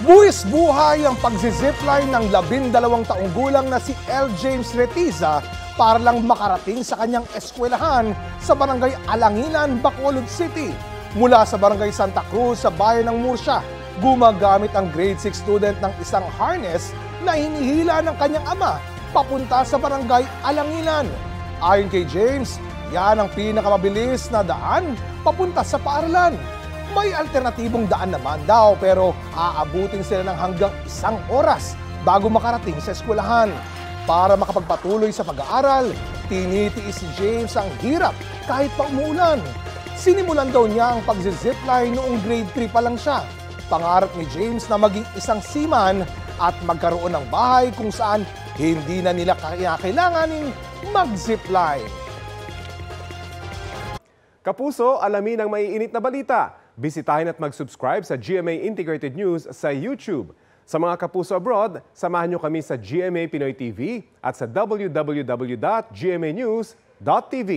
Buwis buhay ang pagzizipline ng 12 taong gulang na si L. James Retiza para lang makarating sa kanyang eskwelahan sa barangay Alanginan, Bacolod City. Mula sa barangay Santa Cruz sa bayan ng Murcia, gumagamit ang grade 6 student ng isang harness na hinihila ng kanyang ama papunta sa barangay Alanginan. Ayon kay James, yan ang pinakamabilis na daan papunta sa paaralan. May alternatibong daan naman daw pero aabutin sila ng hanggang 1 oras bago makarating sa eskwelahan. Para makapagpatuloy sa pag-aaral, tinitiis si James ang hirap kahit pa umuulan. Sinimulan daw niya ang pag-zipline noong grade 3 pa lang siya. Pangarap ni James na maging isang seaman at magkaroon ng bahay kung saan hindi na nila kailanganin mag-zipline. Kapuso, alamin ang maiinit na balita. Bisitahin at mag-subscribe sa GMA Integrated News sa YouTube. Sa mga kapuso abroad, samahan niyo kami sa GMA Pinoy TV at sa www.gmanews.tv.